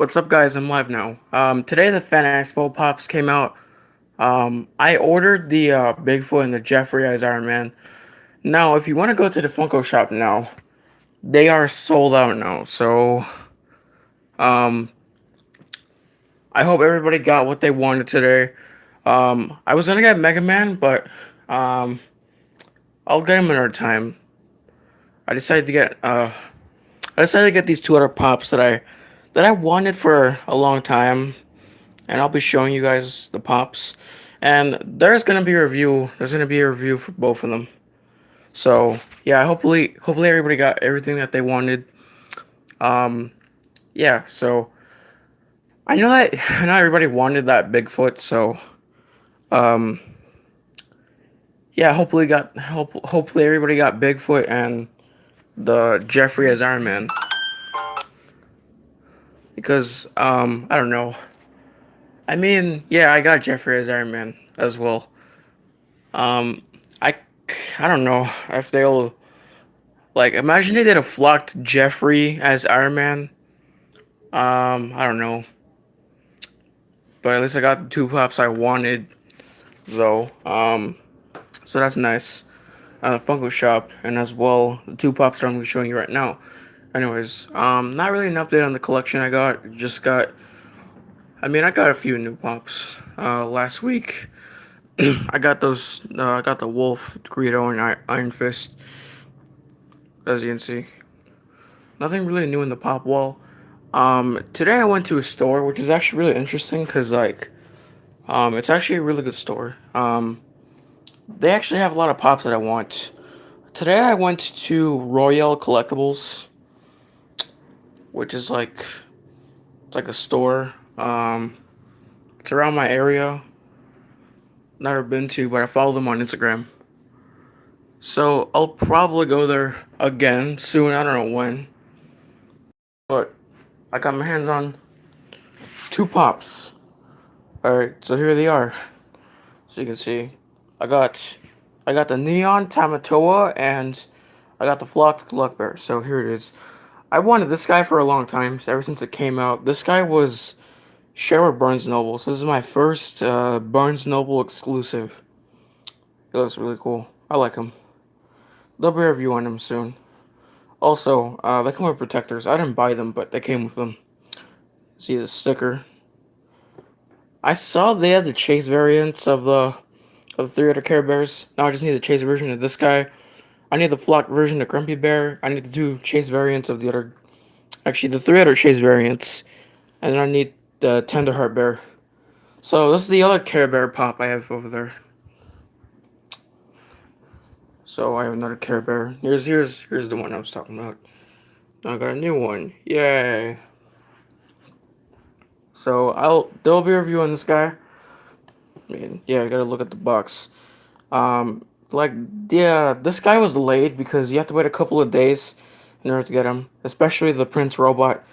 What's up, guys? I'm live now. Today the Fan Expo pops came out. I ordered the Bigfoot and the Jeffrey as Iron Man. Now, if you want to go to the Funko shop now, they are sold out now. So, um, I hope everybody got what they wanted today. I was gonna get Mega Man, but um, I'll get him another time. I decided to get I decided to get these two other pops that I wanted for a long time, and I'll be showing you guys the pops. And There's gonna be a review for both of them. So yeah, hopefully everybody got everything that they wanted. Um, yeah. So I know everybody wanted that Bigfoot. So um, yeah, hopefully everybody got Bigfoot and the Jeffrey as Iron Man, because I don't know. I mean, yeah, I got Jeffrey as Iron Man as well. Um, I I don't know if they'll, like, imagine they did a flocked Jeffrey as Iron Man. I don't know, but at least I got the two pops I wanted though. So that's nice. Funko Shop, and as well the two pops that I'm gonna be showing you right now. Anyways, not really an update on the collection I got. I got a few new pops. Last week, I got those. I got the Wolf, Greedo, and Iron Fist. As you can see, nothing really new in the pop wall. Today I went to a store, which is actually really interesting because, like, it's actually a really good store. They actually have a lot of pops that I want. Today I went to Royale Collectibles, which is like, it's like a store. It's around my area. Never been to, but I follow them on Instagram. So I'll probably go there again soon. I don't know when, but I got my hands on two pops. All right, so here they are. So you can see, I got I got the Neon Tamatoa and I got the Flocked Gluckbear. So here it is. I wanted this guy for a long time, so ever since it came out. This guy was shared with Barnes Noble, so this is my first Barnes Noble exclusive. He looks really cool. I like him. There'll be a review on him soon. Also, they come with protectors. I didn't buy them, but they came with them. See the sticker. I saw they had the chase variants of the three other Care Bears. Now I just need the chase version of this guy. I need the flock version of Grumpy Bear. I need the two chase variants of the other. Actually, the three other chase variants. And then I need the Tenderheart Bear. So this is the other Care Bear pop I have over there. So I have another Care Bear. Here's the one I was talking about. Now I got a new one. Yay! So there'll be a review on this guy. I mean, yeah, I gotta look at the box. Like, yeah, this guy was delayed because you have to wait a couple of days in order to get him, especially the Prince robot.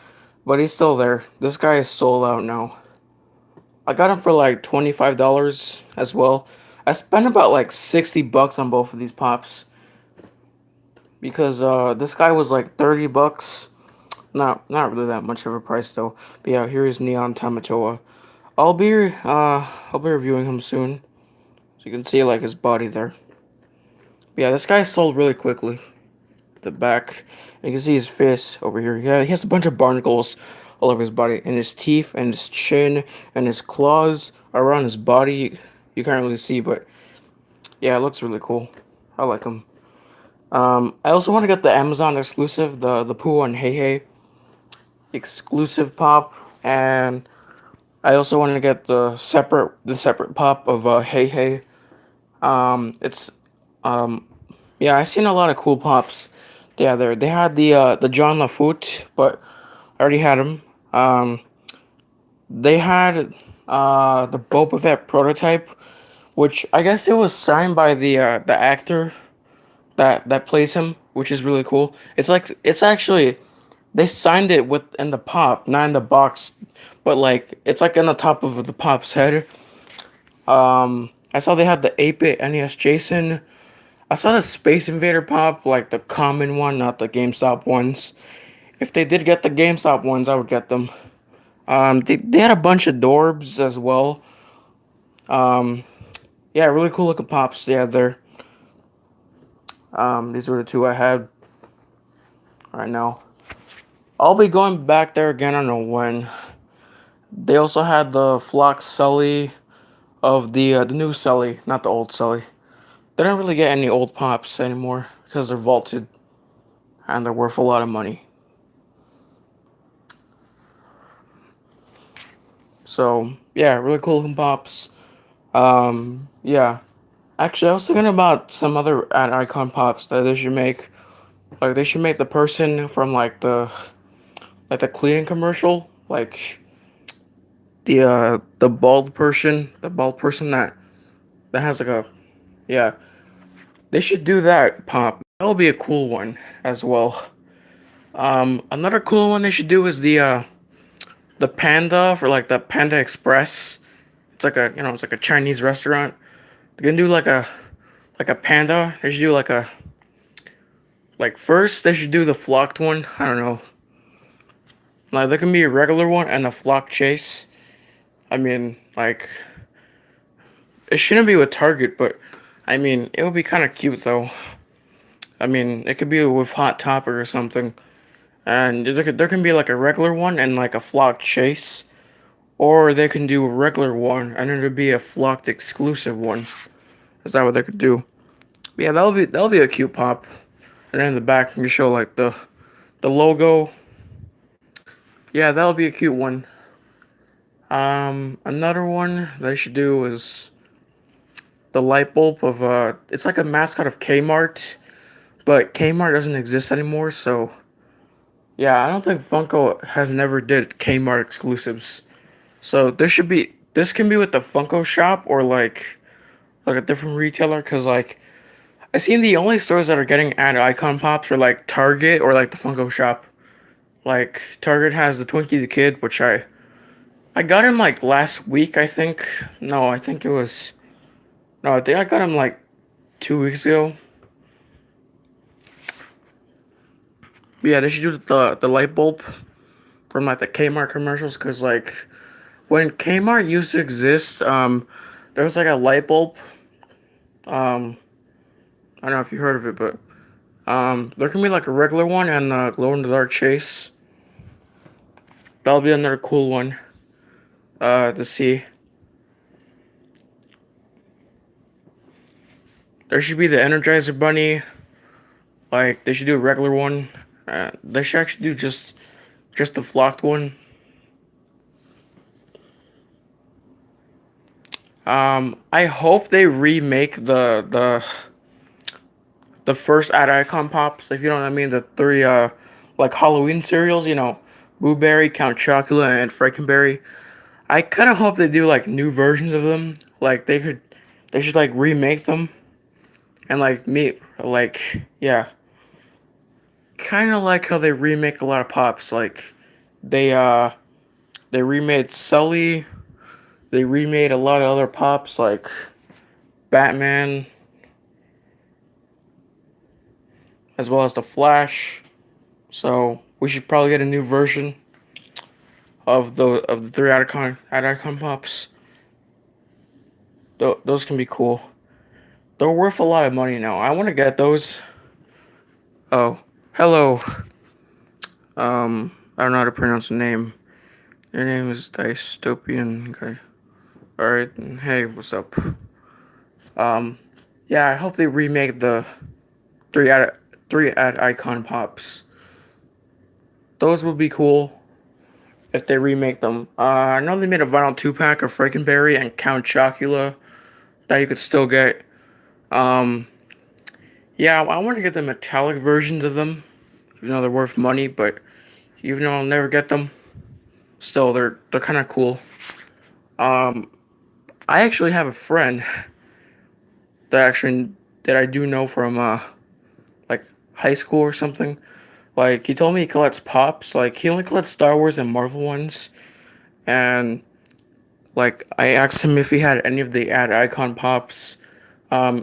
But he's still there. This guy is sold out now. I got him for like $25 as well. I spent about like $60 on both of these pops because this guy was like $30. Not really that much of a price though. But yeah, here is Neon Tamatoa. I'll be reviewing him soon. So you can see like his body there. But yeah, this guy sold really quickly. The back. And you can see his face over here. Yeah, he has a bunch of barnacles all over his body, and his teeth, and his chin, and his claws around his body. You can't really see, but yeah, it looks really cool. I like him. I also want to get the Amazon exclusive, the Pooh and Hey Hey exclusive pop, and I also want to get the separate pop of Hey Hey. It's um Yeah, I've seen a lot of cool pops. Yeah, they had the John Lafoot, but I already had him. Um, they had the Boba Fett prototype, which I guess it was signed by the actor that plays him, which is really cool. It's actually, they signed it with in the pop, not in the box, but like it's like on the top of the pop's head. I saw they had the 8-bit NES Jason. I saw the Space Invader pop, like the common one, not the GameStop ones. If they did get the GameStop ones, I would get them. They had a bunch of Dorbs as well. Um, yeah, really cool looking pops. Yeah, there. These were the two I had right now. I'll be going back there again. I don't know when. They also had the Flock Sully of the new Sully, not the old Sully. They don't really get any old pops anymore because they're vaulted and they're worth a lot of money. So yeah, really cool looking pops. Yeah. Actually, I was thinking about some other ad icon pops that they should make. Like they should make the person from like the cleaning commercial, like the bald person that has like a yeah. They should do that pop. That'll be a cool one as well. Another cool one they should do is the Panda for like the Panda Express. It's like it's like a Chinese restaurant. They're gonna do like a panda. They should do like first they should do the flocked one. I don't know. Like there can be a regular one and a flock chase. I mean, like it shouldn't be with Target, but I mean it would be kind of cute though. I mean it could be with Hot Topper or something, and there can be like a regular one and like a flock chase, or they can do a regular one and it'd be a flocked exclusive one. Is that what they could do? Yeah, that'll be a cute pop. And then in the back you show like the logo. Yeah, that'll be a cute one. Another one they should do is the light bulb of it's like a mascot of Kmart, but Kmart doesn't exist anymore, so yeah, I don't think Funko has never did Kmart exclusives. So this can be with the Funko shop or like a different retailer, cause like I seen the only stores that are getting ad icon pops are like Target or like the Funko shop. Like Target has the Twinkie the Kid, which I got him like last week, I think. No, I think it was. No, I think I got him like 2 weeks ago. But yeah, they should do the light bulb from like the Kmart commercials, cause like when Kmart used to exist, there was like a light bulb. Um, I don't know if you heard of it, but there can be like a regular one and a glow in the dark chase. That'll be another cool one. To see. There should be the Energizer Bunny. Like they should do a regular one. They should actually do just the flocked one. I hope they remake the first ad icon pops. If you know what I mean, the three like Halloween cereals. Boo Berry, Count Chocula, and Frankenberry. I kind of hope they do like new versions of them. Like they should like remake them and like yeah, kind of like how they remake a lot of pops. Like they uh they remade Sully. They remade a lot of other pops like Batman, as well as the Flash. So we should probably get a new version of the three ad icon pops. Those can be cool. They're worth a lot of money now. I want to get those. Oh, hello. I don't know how to pronounce the name. Your name is Dystopian guy. All right. Hey, what's up? Um, yeah. I hope they remake the three ad three ad icon pops. Those would be cool if they remake them. I know they made a vinyl 2 pack of Frankenberry and Count Chocula that you could still get. Um, yeah, I want to get the metallic versions of them. Even though they're worth money, but even though I'll never get them, still they're kind of cool. Um, I actually have a friend that I do know from like high school or something. Like he told me he collects pops. Like he only collects Star Wars and Marvel ones. And like I asked him if he had any of the ad icon pops.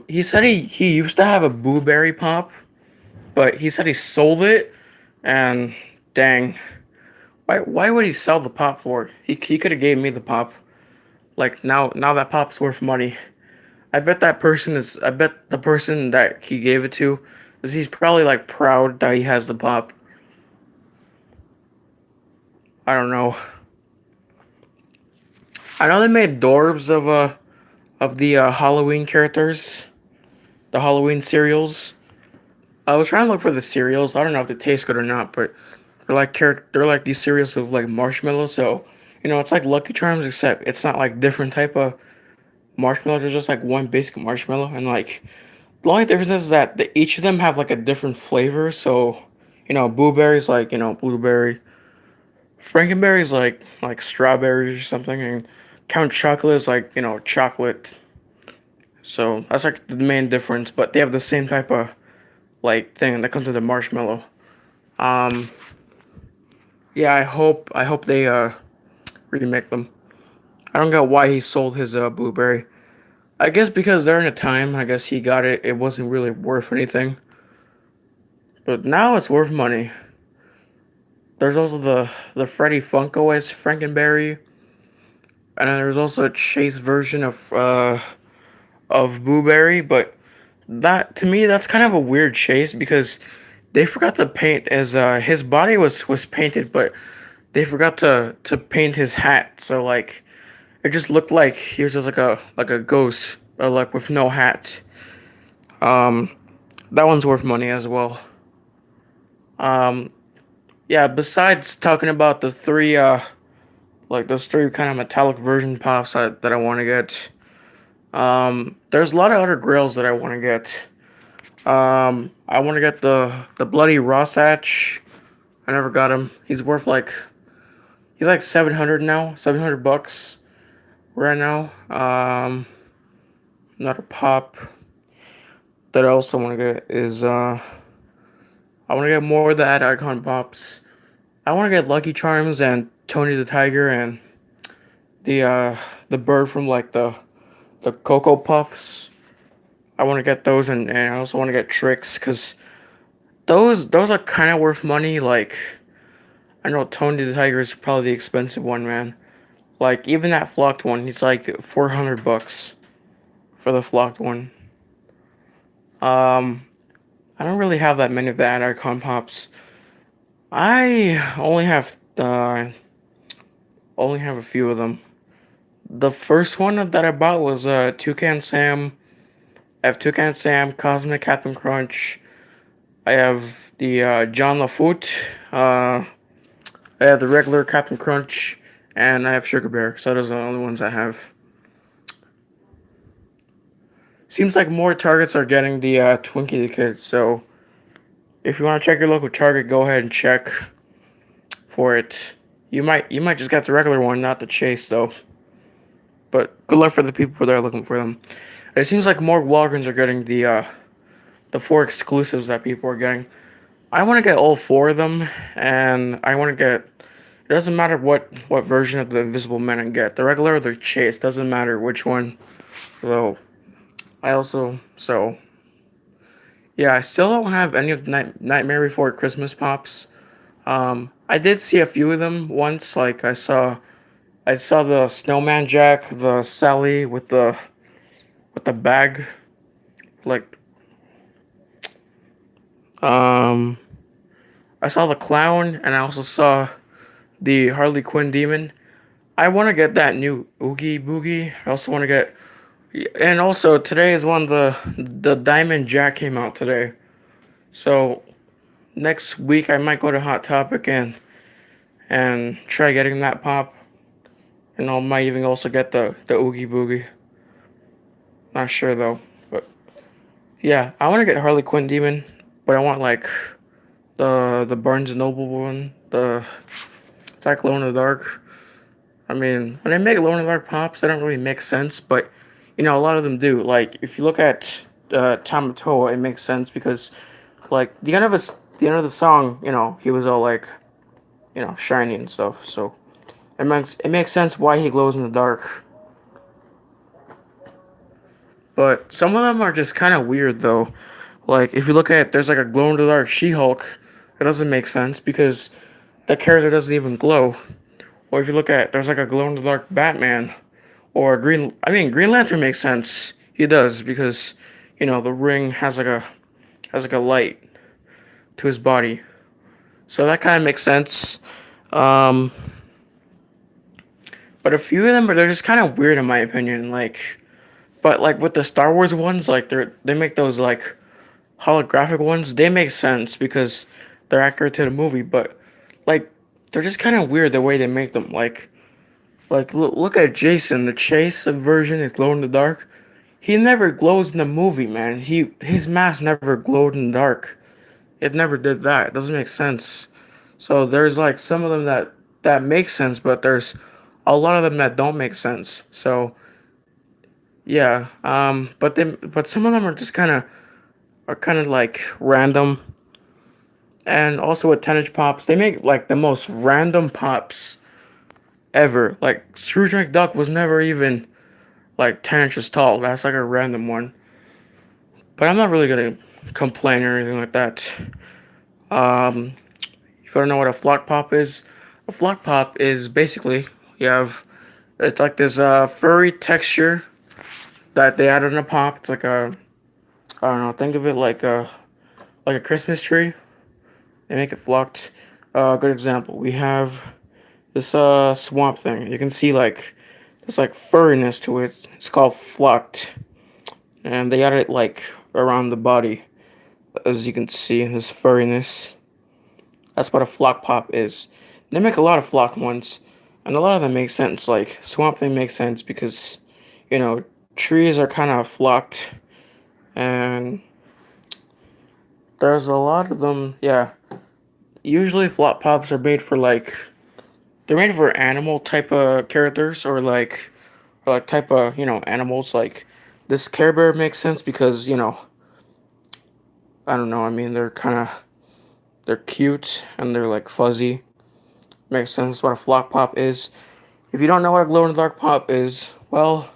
He said he used to have a Boo Berry pop, but he said he sold it. And dang, Why would he sell the pop for? He could have gave me the pop. Like now that pop's worth money. I bet the person that he gave it to is he's probably like proud that he has the pop. I don't know. I know they made Dorbs of the Halloween characters, the Halloween cereals. I was trying to look for the cereals. I don't know if they taste good or not, but they're like these cereals with like marshmallow. So it's like Lucky Charms, except it's not like different type of marshmallow. There's just like one basic marshmallow, and like the only difference is that each of them have like a different flavor. So blueberries like blueberry, Frankenberry's like strawberries or something, and Count Chocolate is like chocolate. So that's like the main difference, but they have the same type of like thing that comes with the marshmallow. Um, yeah, I hope they remake them. I don't get why he sold his blueberry. I guess because during the time, I guess he got it. It wasn't really worth anything, but now it's worth money. There's also the Freddy Funko as Frankenberry, and then there's also a Chase version of Blueberry. But that to me, that's kind of a weird Chase because they forgot to paint his body was painted, but they forgot to paint his hat. So like it just looked like he was just like a ghost, like with no hat. Um, that one's worth money as well. Um, yeah. Besides talking about the three like those three kind of metallic version pops that I want to get. There's a lot of other grills that I want to get. I want to get the bloody Rosach. I never got him. He's like 700 now, $700 right now. Not a pop that I also want to get is I want to get more of the ad icon pops. I want to get Lucky Charms and Tony the Tiger and the uh the bird from like the Cocoa Puffs. I want to get those and I also want to get Tricks because those are kind of worth money. Like I know Tony the Tiger is probably the expensive one, man. Like even that flocked one, it's like $400 for the flocked one. Um, I don't really have that many of the icon pops. I only have a few of them. The first one that I bought was Toucan Sam. I have Toucan Sam, Cosmic Captain Crunch. I have the John LaFoot. I have the regular Captain Crunch, and I have Sugar Bear. So those are the only ones I have. Seems like more Targets are getting the Twinkie the Kid. So if you want to check your local Target, go ahead and check for it. You might just get the regular one, not the Chase though. But good luck for the people that are looking for them. It seems like more Walgreens are getting the four exclusives that people are getting. I want to get all four of them, and I want to get. It doesn't matter what version of the Invisible Man I get, the regular or the Chase. Doesn't matter which one. Though I also yeah, I still don't have any of the Nightmare Before Christmas pops. I did see a few of them once. Like I saw the Snowman Jack, the Sally with the bag. Like um, I saw the clown, and I also saw the Harley Quinn demon. I want to get that new Oogie Boogie. I also want to get, and also today is when the Diamond Jack came out today. So next week I might go to Hot Topic and try getting that pop, and I might even also get the Oogie Boogie. Not sure though, but yeah, I want to get Harley Quinn demon, but I want like the Barnes and Noble one, the it's like Glow in the Dark. I mean, when they make glow in the dark pops, they don't really make sense, but a lot of them do. Like if you look at Tamatoa, it makes sense because like the end of the song, he was all like shiny and stuff. So it makes sense why he glows in the dark. But some of them are just kind of weird though. Like if you look at there's like a glow in the dark She-Hulk, it doesn't make sense because the character doesn't even glow. Or if you look at, there's like a glow in the dark Batman or a Green. I mean, Green Lantern makes sense. He does because the ring has like a light to his body, so that kind of makes sense. Um, but a few of them, they're just kind of weird in my opinion. But like with the Star Wars ones, like they make those like holographic ones. They make sense because they're accurate to the movie. But like they're just kind of weird the way they make them. Like look at Jason. The Chase version is glow in the dark. He never glows in the movie, man. His mask never glowed in the dark. It never did that. It doesn't make sense. So there's like some of them that make sense, but there's a lot of them that don't make sense. So yeah, but some of them are kind of like random, and also with 10-inch pops, they make like the most random pops ever. Like Scrooge McDuck was never even like 10 inches tall. That's like a random one. But I'm not really gonna complain or anything like that. Um, if you don't know what a flock pop is, a flock pop is basically you have it's like this furry texture that they add on a pop. It's like a I don't know. Think of it like a Christmas tree. They make it flocked. Good example. We have this swamp thing. You can see like there's like furriness to it. It's called flocked, and they add it like around the body, as you can see. This furriness. That's what a flock pop is. They make a lot of flock ones, and a lot of them make sense. Like swamp thing makes sense because, you know, trees are kind of flocked, and there's a lot of them. Yeah, usually flock pops are made for like they're made for animal type of characters or like type of animals. Like this Care Bear makes sense because I don't know. I mean they're cute and they're like fuzzy. Makes sense what a flock pop is. If you don't know what a glow in the dark pop is, well,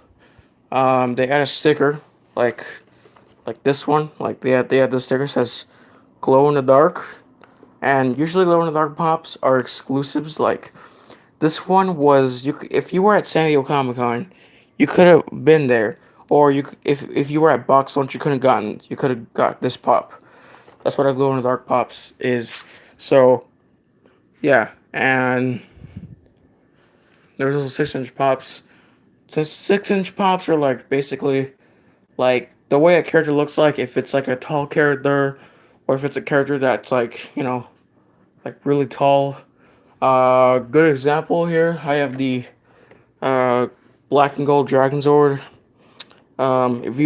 they add a sticker like like this one. Like they had the sticker says glow in the dark, and usually glow in the dark pops are exclusives. Like this one was if you were at San Diego Comic Con, you could have been there, or if you were at Box Lunch, you could have got this pop. That's what a glow in the dark pops is. So yeah, and there's also 6-inch pops. Since 6-inch pops are like basically like the way a character looks like if it's like a tall character or if it's a character that's like like really tall. Good example here. I have the uh black and gold Dragon Zord. If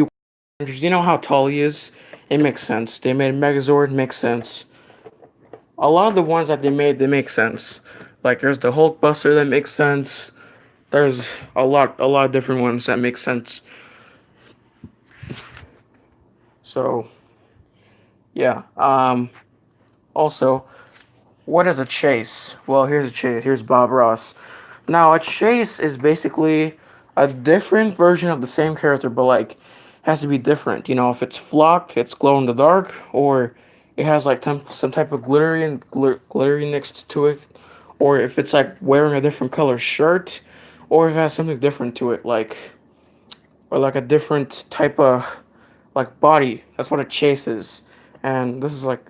you know how tall he is, it makes sense. They made Megazord, makes sense. A lot of the ones that they made, they make sense. Like there's the Hulkbuster that makes sense. There's a lot of different ones that make sense. So yeah. Also, what is a chase? Well, here's a chase. Here's Bob Ross. Now, a chase is basically a different version of the same character, but like has to be different. If it's flocked, it's glow in the dark, or it has like some type of glittery next to it, or if it's like wearing a different color shirt, or if it has something different to it, or like a different type of like body. That's what a chase is, and this is like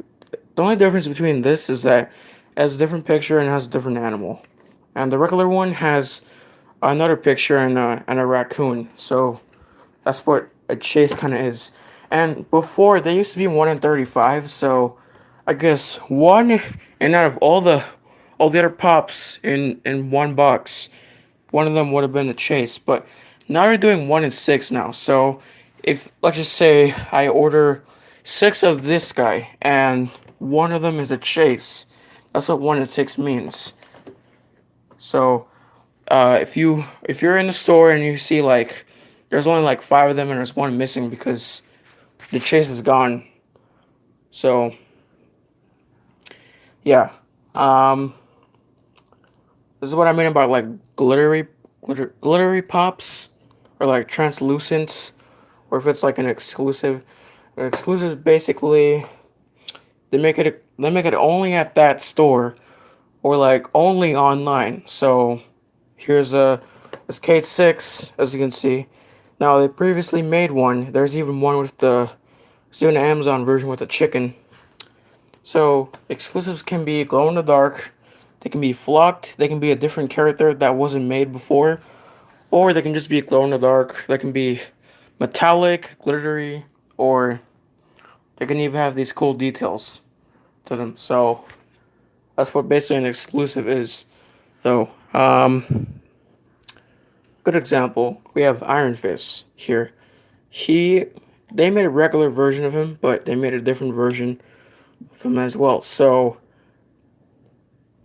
the only difference between this is that it has a different picture and has a different animal. And the regular one has another picture and a raccoon. So that's what a chase kind of is. And before, they used to be 1 in 35. So I guess one, and out of all the other pops in one box, one of them would have been the chase. But now they're doing 1 in 6 now. So if, let's just say, I order 6 of this guy and one of them is a chase, that's what 1 in 6 means. So if you're in the store and you see like there's only like 5 of them and there's one missing because the chase is gone. So yeah, um, this is what I mean about like glittery pops or like translucent, or if it's like an exclusive. An exclusive basically they make it only at that store or like only online. So here's a this Kate 6, as you can see. Now they previously made one. There's even one with there's even an Amazon version with a chicken. So exclusives can be glow in the dark, they can be flocked, they can be a different character that wasn't made before, or they can just be glow in the dark. They can be metallic, glittery, or they can even have these cool details to them. So that's what basically an exclusive is. So good example, we have Iron Fist here. He they made a regular version of him, but they made a different version of him as well. So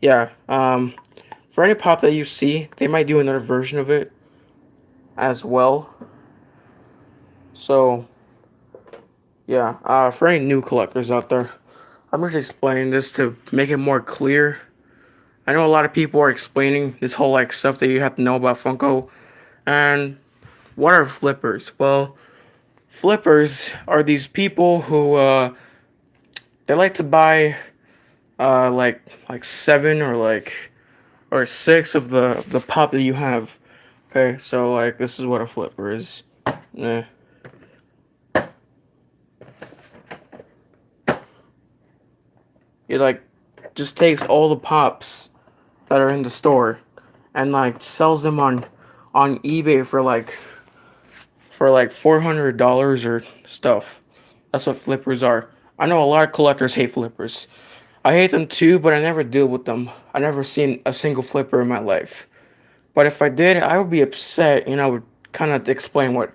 yeah, for any pop that you see, they might do another version of it as well. So yeah, for any new collectors out there, I'm just explaining this to make it more clear. I know a lot of people are explaining this whole like stuff that you have to know about Funko. And what are flippers? Well, flippers are these people who they like to buy like seven or six of the pop that you have. Okay, so like this is what a flipper is. Eh. It like just takes all the pops that are in the store and like sells them on eBay for like $400 or stuff. That's what flippers are. I know a lot of collectors hate flippers. I hate them too, but I never deal with them. I never seen a single flipper in my life. But if I did, I would be upset and I would kind of explain what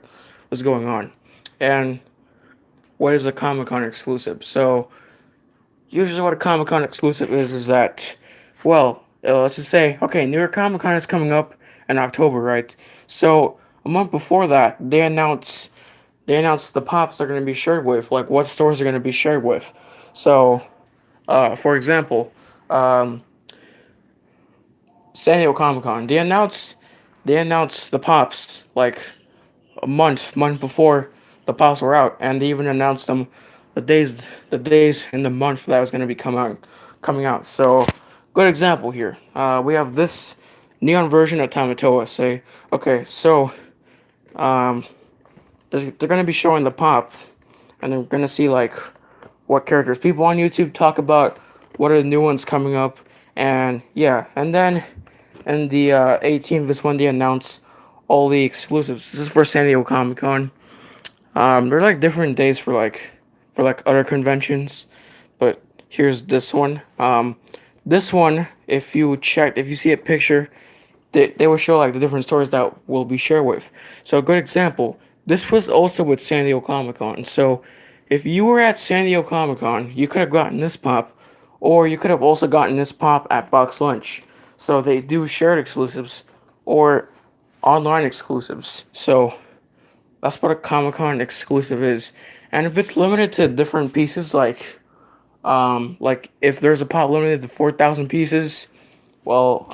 was going on and what is a Comic Con exclusive. So usually, what a Comic Con exclusive is that, well, let's just say, okay, New York Comic Con is coming up in October, right? So a month before that, they announce the pops are going to be shared with, like what stores are going to be shared with. So, for example, um, San Diego Comic Con, they announced the pops like a month before the pops were out, and they even announced them the days the days in the month that was going to be coming out. So, good example here. We have this neon version of Tamatoa. Say, okay, so um, they're going to be showing the pop, and they're going to see like what characters people on YouTube talk about, what are the new ones coming up, and yeah, and then in the 18th is when they announce all the exclusives. This is for San Diego Comic Con. There are like different days for like other conventions, but here's this one. This one, if you see a picture, they will show like the different stories that will be shared with. So a good example. This was also with San Diego Comic Con. So if you were at San Diego Comic Con, you could have gotten this pop, or you could have also gotten this pop at Box Lunch. So they do shared exclusives or online exclusives. So that's what a Comic Con exclusive is. And if it's limited to different pieces, like if there's a pop limited to 4,000 pieces, well,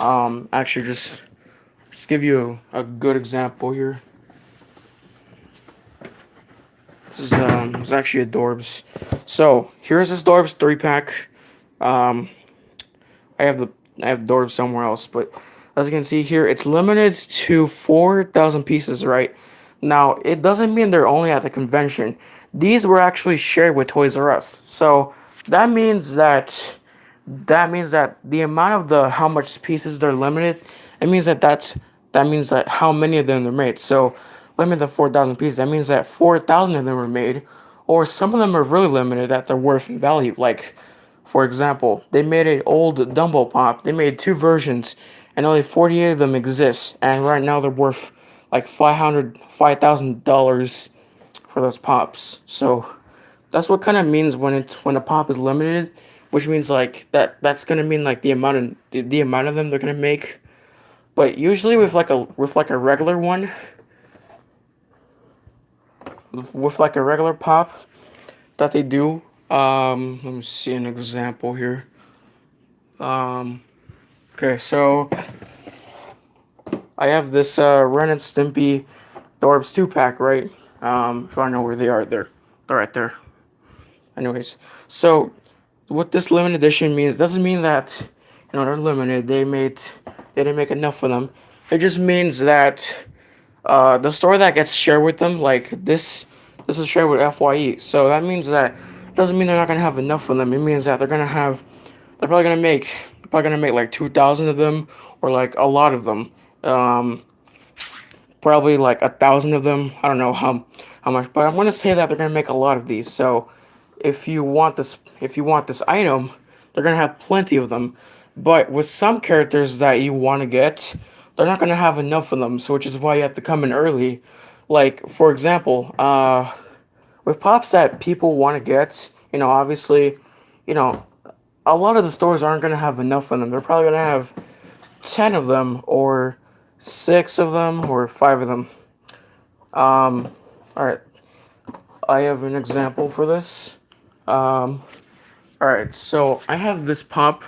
actually just give you a good example here. This is actually a Dorbs. So here's this Dorbs 3 pack. Um, I have the I have Dorbs somewhere else, but as you can see here, it's limited to 4,000 pieces. Right now, it doesn't mean they're only at the convention. These were actually shared with Toys R Us. So that means that the amount of the how much pieces they're limited, it means that means that how many of them are made. So limit the 4,000 pieces. That means that 4,000 of them were made, or some of them are really limited that they're worth and value. Like for example, they made an old Dumbo Pop. They made two versions, and only 48 of them exist. And right now they're worth like $5,000 for those pops. So that's what kind of means when a pop is limited, which means like that's gonna mean like the amount of them they're gonna make. But usually with like a regular one, with like a regular pop that they do. Let me see an example here. Um, okay, so I have this Ren and Stimpy Dorbs 2 pack, right? If I know where they are, they're right there. Anyways, so what this limited edition means doesn't mean that they're limited. They didn't make enough of them. It just means that the store that gets shared with them, like this is shared with FYE. So that means that it doesn't mean they're not gonna have enough of them. It means that they're probably gonna make like 2,000 of them or like a lot of them. Um, Probably like 1,000 of them. I don't know how much, but I want to say that they're gonna make a lot of these. So if you want this item, they're gonna have plenty of them. But with some characters that you want to get, they're not gonna have enough of them. So which is why you have to come in early. Like for example, with pops that people want to get, obviously, you know, a lot of the stores aren't gonna have enough of them. They're probably gonna have 10 of them or 6 of them or 5 of them. All right, I have an example for this. Um, all right, so I have this pop.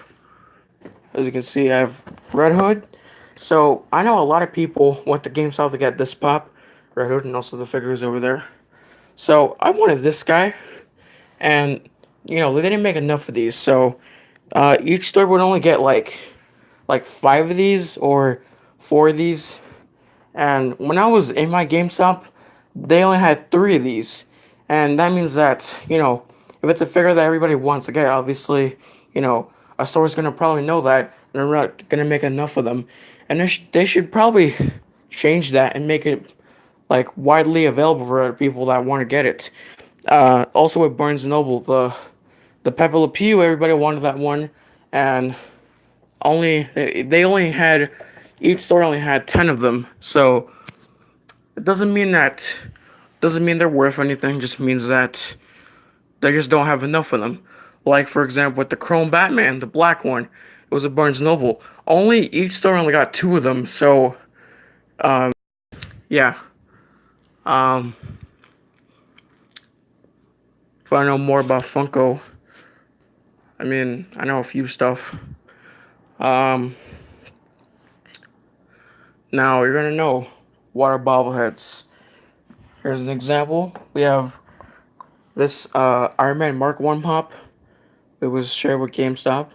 As you can see, I have Red Hood. So I know a lot of people went to GameStop to get this pop, Red Hood, and also the figures over there. So I wanted this guy, and they didn't make enough of these. So each store would only get like 5 of these or 4 of these. And when I was in my GameStop, they only had 3 of these. And that means that, if it's a figure that everybody wants to get, obviously, a store's gonna probably know that, and they're not gonna make enough of them. And they should probably change that and make it like widely available for people that want to get it. Also with Barnes and Noble, the Pepe Le Pew, everybody wanted that one, and they only had each store only had 10 of them. So it doesn't mean they're worth anything. Just means that they just don't have enough of them. Like for example, with the Chrome Batman, the black one, it was a Barnes Noble. Only each store only got 2 of them. So yeah. Um, if I know more about Funko, I mean I know a few stuff. Um, Now you're gonna know what are bobbleheads. Here's an example. We have this Iron Man Mark One pop. It was shared with GameStop.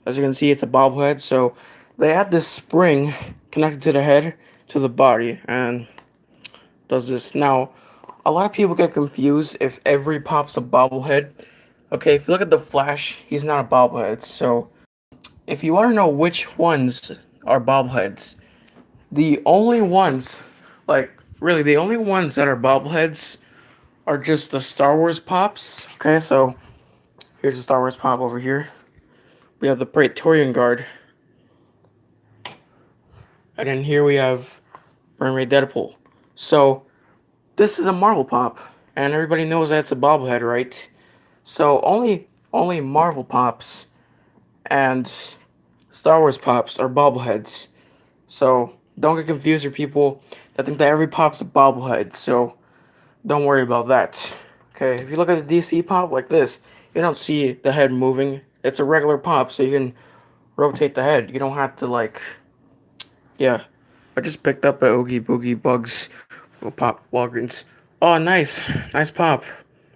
As you can see, it's a bobblehead. So they add this spring connected to the head to the body and does this. Now, a lot of people get confused if every pop's a bobblehead. Okay, if you look at the Flash, he's not a bobblehead. So if you want to know which ones are bobbleheads, the only ones, like really, the only ones that are bobbleheads are just the Star Wars pops. Okay, so here's the Star Wars pop over here. We have the Praetorian Guard. And then here we have Mermaid Deadpool. So this is a Marvel pop, and everybody knows that it's a bobblehead, right? So only Marvel pops and Star Wars pops are bobbleheads. So don't get confused with people that think that every pop's a bobblehead. So don't worry about that. Okay, if you look at the DC pop like this, you don't see the head moving. It's a regular pop, so you can rotate the head. You don't have to yeah. I just picked up a Oogie Boogie Bugs pop Walgreens. Oh, nice pop.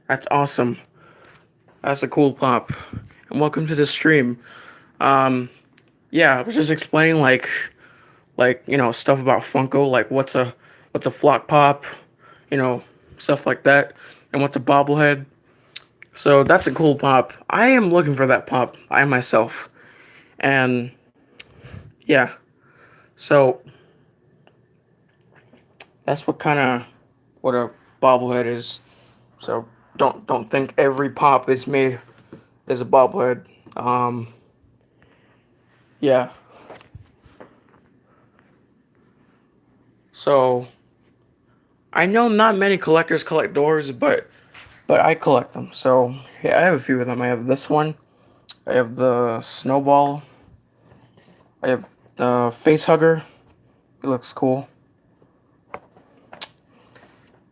That's awesome. That's a cool pop. And welcome to the stream. Um, yeah, I was just explaining stuff about Funko, like what's a flock pop, you know, stuff like that, and what's a bobblehead. So that's a cool pop. I am looking for that pop, I myself. And yeah, so that's what a bobblehead is. So don't think every pop is made as a bobblehead. Um, yeah. So I know not many collectors collect doors, but I collect them. So yeah, I have a few of them. I have this one. I have the snowball. I have the face hugger. It looks cool.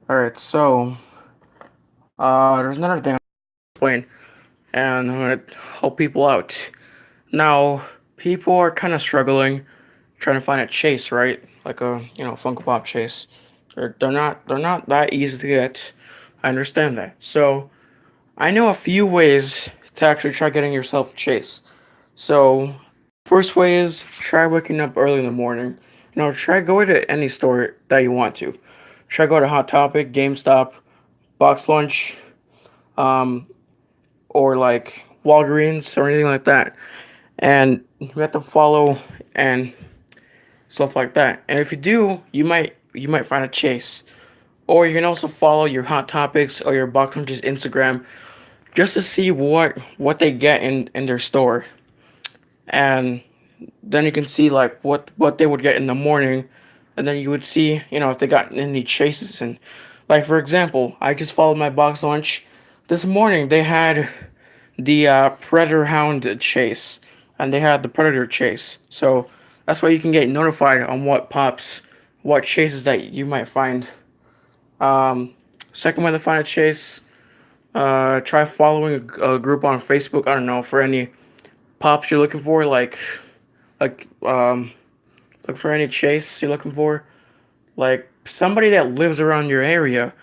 All right, so there's another thing I'm explain, and I'm gonna help people out. Now, people are kind of struggling trying to find a chase, right? Like a Funko Pop chase. They're not that easy to get. I understand that. So I know a few ways to actually try getting yourself a chase. So first way is try waking up early in the morning. Try going to any store that you want to. Try go to Hot Topic, GameStop, Box Lunch, um, or like Walgreens or anything like that. And you have to follow and stuff like that. And if you do, you might find a chase. Or you can also follow your Hot Topics or your Box Lunch's Instagram just to see what they get in their store. And then you can see like what they would get in the morning, and then you would see if they got any chases. And like for example, I just followed my Box Lunch this morning. They had the Predator Hound chase, and they had the Predator chase. So that's why you can get notified on what chases that you might find. um Second way to find a chase, try following a group on Facebook, I don't know, for any pops you're looking for, like look for any chase you're looking for. Like somebody that lives around your area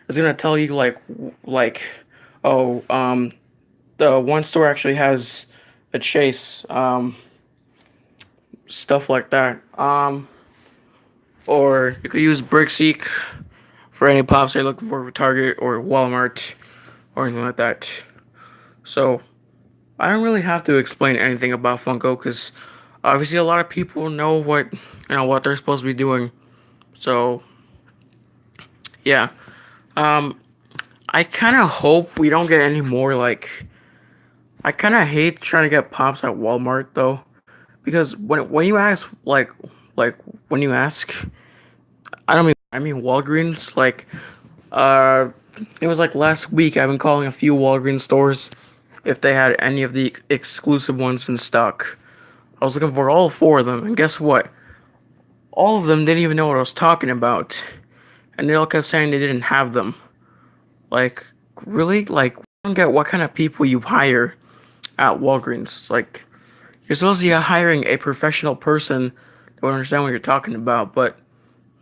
is gonna tell you like oh, the one store actually has a chase, stuff like that. Or you could use Brickseek for any pops you're looking for Target or Walmart or anything like that. So I don't really have to explain anything about Funko because obviously a lot of people know what they're supposed to be doing. So yeah, um, I kind of hope we don't get any more like. I kind of hate trying to get pops at Walmart though, because when you ask like when you ask, I mean Walgreens. Like uh, it was like last week. I've been calling a few Walgreens stores if they had any of the exclusive ones in stock. I was looking for all four of them, and guess what? All of them didn't even know what I was talking about, and they all kept saying they didn't have them. Like, really? Like, I don't get what kind of people you hire at Walgreens. Like, you're supposed to be hiring a professional person that would understand what you're talking about, but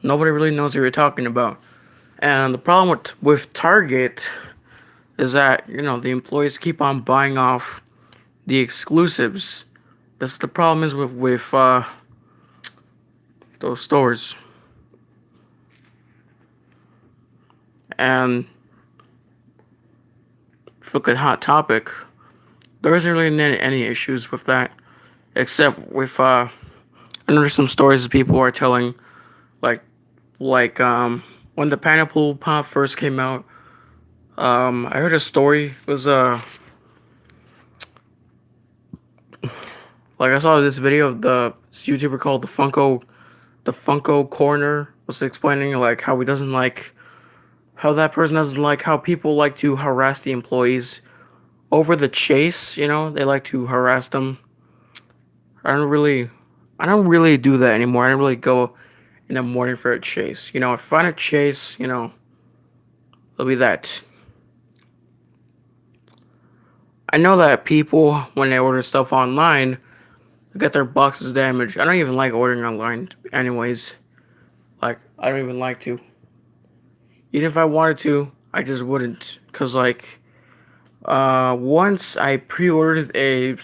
nobody really knows what you're talking about. And the problem with Target is that, the employees keep on buying off the exclusives. That's the problem is with those stores. And if you look at Hot Topic, there isn't really any issues with that, except with I know there's some stories that people are telling, like when the pineapple pop first came out. I heard a story. It was like I saw this video of this YouTuber called the Funko Corner was explaining like how that person doesn't like how people like to harass the employees over the chase. They like to harass them. I don't really, I don't really do that anymore. I don't really go in the morning for a chase. If I find a chase, it'll be that. I know that people when they order stuff online get their boxes damaged. I don't even like ordering online, anyways. Like I don't even like to. Even if I wanted to, I just wouldn't. Cause once I pre-ordered a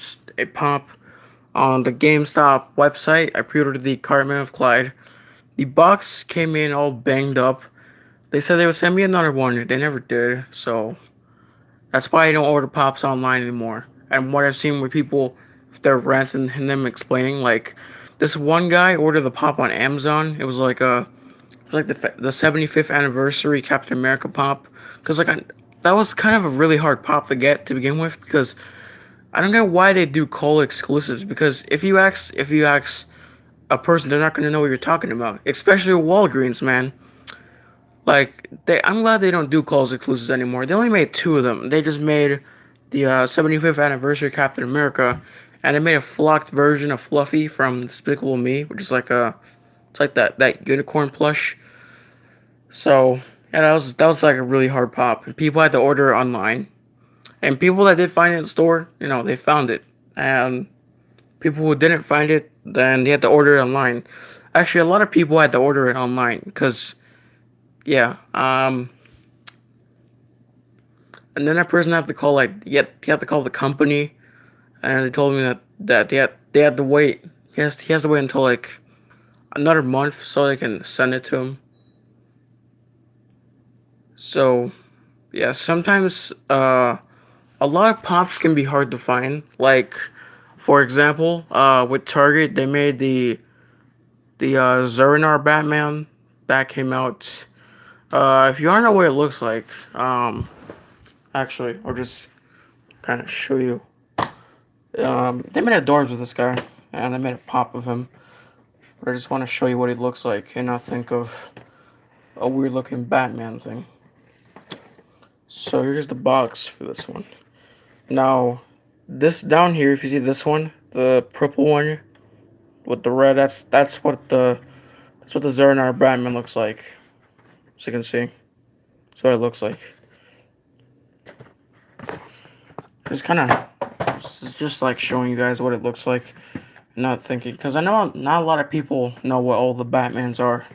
pop on the GameStop website. I pre-ordered the Cartman of Clyde. The box came in all banged up. They said they would send me another one. They never did. So that's why I don't order pops online anymore. And what I've seen with people, if they're ranting and them explaining, like this one guy ordered the pop on Amazon. It was like the 75th anniversary Captain America pop. Cause that was kind of a really hard pop to get to begin with because I don't get why they do Cole exclusives. Because if you ask a person, they're not gonna know what you're talking about. Especially with Walgreens, man. Like I'm glad they don't do Cole's exclusives anymore. They only made two of them. They just made the 75th anniversary Captain America, and they made a flocked version of Fluffy from Despicable Me, which is it's like that unicorn plush. So yeah, that was like a really hard pop, and people had to order it online. And people that did find it in store, they found it. And people who didn't find it, then they had to order it online. Actually, a lot of people had to order it online because, yeah. And then that person had to call you have to call the company, and they told me that they had to wait He has to wait until like another month so they can send it to him. So yeah, sometimes a lot of pops can be hard to find. Like for example, with Target they made the Zernar Batman that came out. If you wanna know what it looks like, actually, I'll just kind of show you. They made a doors with this guy, and they made a pop of him. But I just want to show you what he looks like, and not think of a weird looking Batman thing. So here's the box for this one. Now, this down here, if you see this one, the purple one with the red, that's what the Zernar Batman looks like. As you can see, that's what it looks like. Just kind of, just like showing you guys what it looks like. Not thinking, because I know not a lot of people know what all the Batmans are.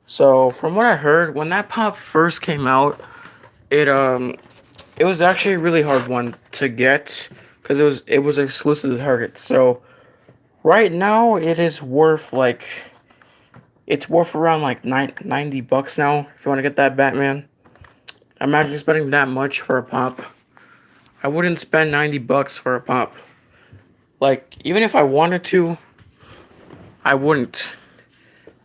So from what I heard, when that pop first came out, it it was actually a really hard one to get because it was exclusive to Target. So right now it is worth like it's worth around like $90 now if you want to get that Batman. Imagine spending that much for a pop. I wouldn't spend $90 for a pop. Like even if I wanted to, I wouldn't.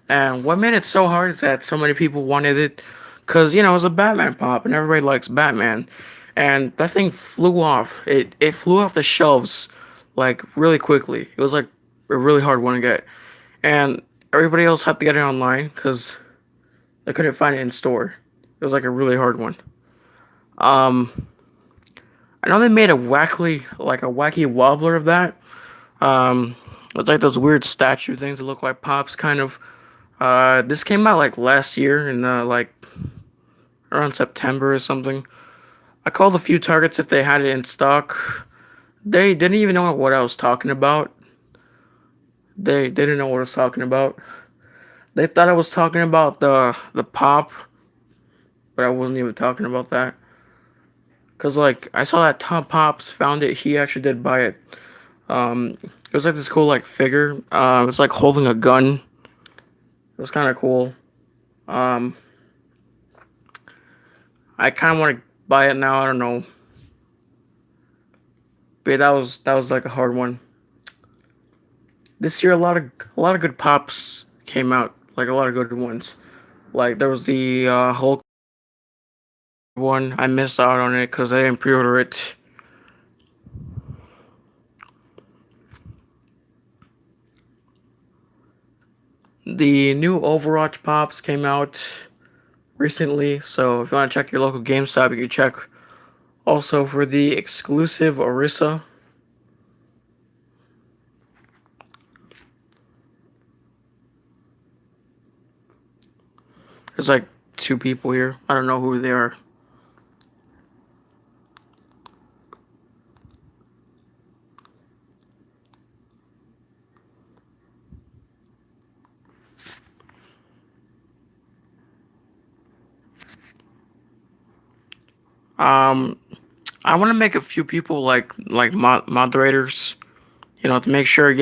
And what made it so hard is that so many people wanted it because, it was a Batman pop and everybody likes Batman. And that thing flew off. It flew off the shelves like really quickly. It was like a really hard one to get. And everybody else had to get it online because they couldn't find it in store. It was like a really hard one. Um, I know they made a wacky wobbler of that. Um, it's like those weird statue things that look like pops, kind of. This came out like last year in like around September or something. I called a few Targets if they had it in stock. They didn't even know what I was talking about. They didn't know what I was talking about. They thought I was talking about the pop, but I wasn't even talking about that. Cause like I saw that Tom Pops found it. He actually did buy it. It was like this cool like figure. It was like holding a gun. It was kind of cool. Um, I kind of want to buy it now. I don't know, but that was like a hard one. This year, a lot of good pops came out. Like a lot of good ones. Like there was the Hulk one. I missed out on it because I didn't pre-order it. The new Overwatch pops came out recently, so if you want to check your local GameStop, you can check also for the exclusive Orisa. There's like two people here. I don't know who they are. Um, I want to make a few people like moderators, to make sure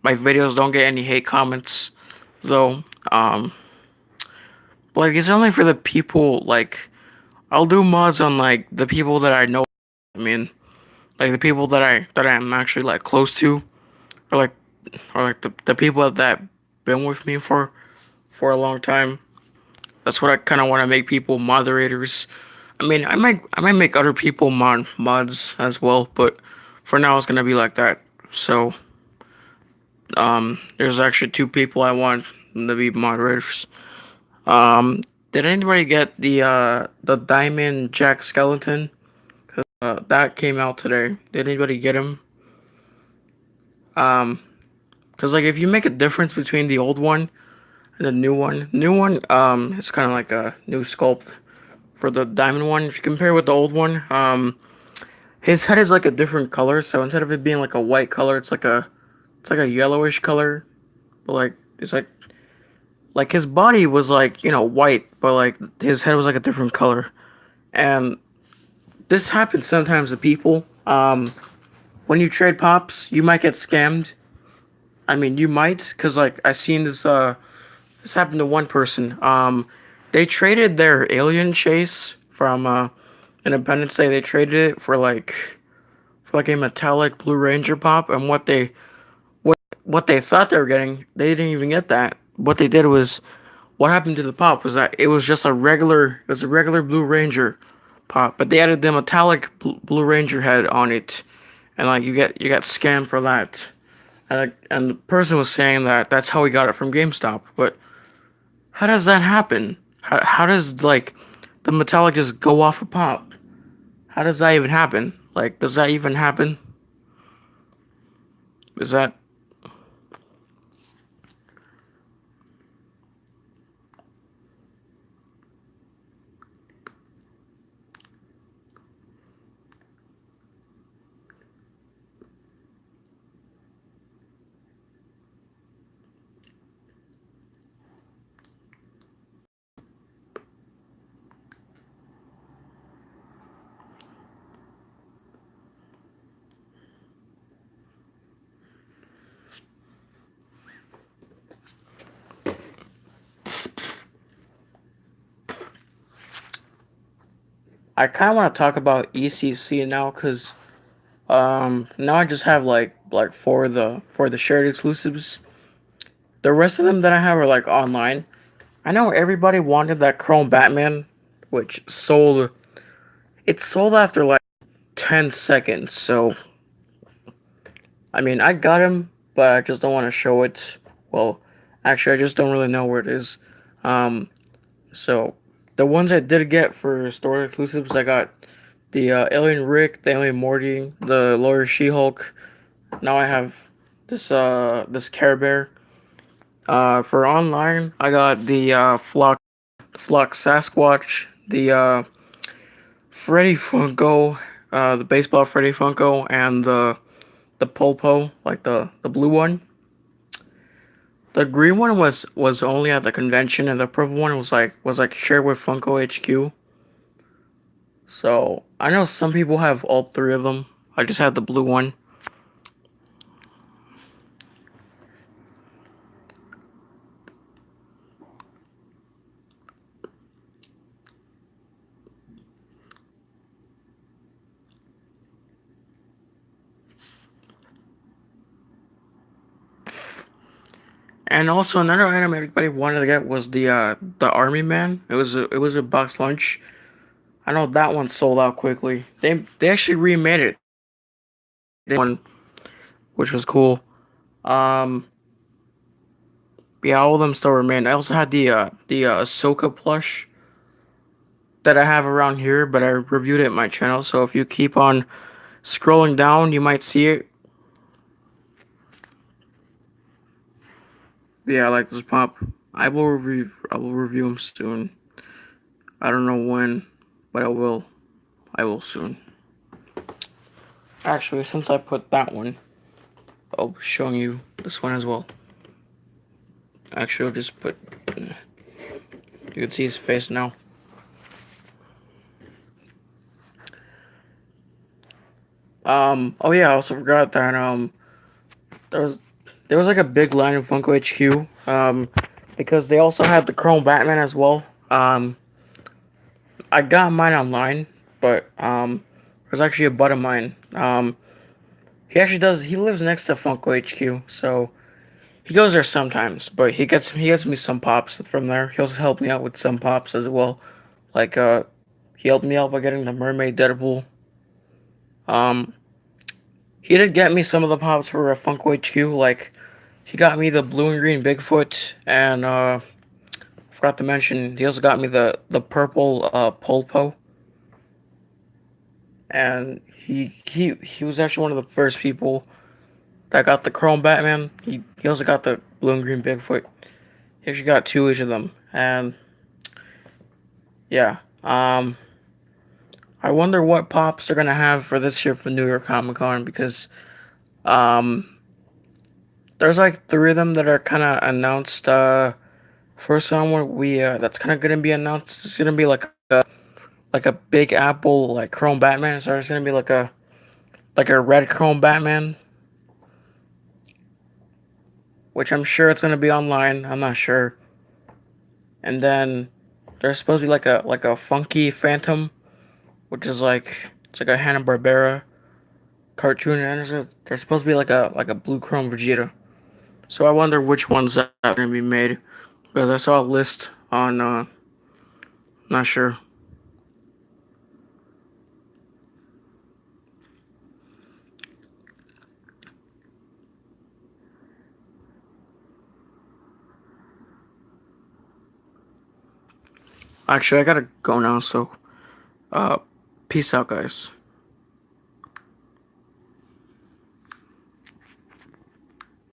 my videos don't get any hate comments, though. But like it's only for the people like I'll do mods on like the people that I know. I mean, like the people that I'm actually like close to, or like the people that been with me for a long time. That's what I kind of want to make people moderators. I mean, I might make other people mods as well, but for now it's gonna be like that. So there's actually two people I want to be moderators. Did anybody get the Diamond Jack Skeleton? That came out today. Did anybody get him? Um, cause like if you make a difference between the old one and the new one it's kind of like a new sculpt for the diamond one. If you compare with the old one, his head is like a different color. So instead of it being like a white color, it's like a yellowish color. But like it's like his body was like white, but like his head was like a different color. And this happens sometimes to people. When you trade pops, you might get scammed. I mean, you might, cause like I seen this. This happened to one person. They traded their alien chase from Independence Day. They traded it for like a metallic Blue Ranger pop, and what they thought they were getting, they didn't even get that. What they did was, what happened to the pop was that it was just it was a regular Blue Ranger pop, but they added the metallic Blue Ranger head on it, and like you get scammed for that. And the person was saying that that's how he got it from GameStop, but how does that happen? How does like the metallic just go off a pop? How does that even happen? Like, does that even happen? Is that I kind of want to talk about ECC now because now I just have like for the shared exclusives. The rest of them that I have are like online. I know everybody wanted that Chrome Batman, which sold. It sold after like 10 seconds. So I mean, I got him, but I just don't want to show it. Well, actually, I just don't really know where it is. Um, so the ones I did get for store exclusives, I got the Alien Rick, the Alien Morty, the Lawyer She-Hulk. Now I have this Care Bear. For online, I got the Flock Sasquatch, the Freddy Funko, the baseball Freddy Funko, and the Pulpo, like the blue one. The green one was only at the convention, and the purple one was like shared with Funko HQ. So I know some people have all three of them. I just had the blue one. And also another item everybody wanted to get was the Army Man. It was a box lunch. I know that one sold out quickly. They actually remade it. One, which was cool. Um, yeah, all of them still remain. I also had the Ahsoka plush that I have around here, but I reviewed it in my channel. So if you keep on scrolling down, you might see it. Yeah, I like this pop. I will review them soon. I don't know when, but I will. I will soon. Actually, since I put that one, I'll be showing you this one as well. Actually, I'll just put. You can see his face now. Oh yeah, I also forgot that there was there was like a big line in Funko HQ. Because they also had the Chrome Batman as well. I got mine online, but there's actually a bud of mine. He actually does. He lives next to Funko HQ, so he goes there sometimes. But he gets me some pops from there. He also helped me out with some pops as well. Like he helped me out by getting the Mermaid Deadpool. Um, he did get me some of the pops for Funko HQ. Like he got me the blue and green Bigfoot, and forgot to mention he also got me the purple Pulpo, and he was actually one of the first people that got the Chrome Batman. He also got the blue and green Bigfoot. He actually got two each of them, and yeah. I wonder what pops they're gonna have for this year for New York Comic Con because um, there's like three of them that are kind of announced. First one we that's kind of gonna be announced. It's gonna be like like a big apple like Chrome Batman. So there's gonna be like a red Chrome Batman, which I'm sure it's gonna be online. I'm not sure. And then there's supposed to be like a funky Phantom, which is like it's like a Hanna Barbera cartoon, and there's supposed to be like a blue Chrome Vegeta. So I wonder which ones that are gonna be made because I saw a list on not sure. Actually, I gotta go now. So uh, peace out, guys.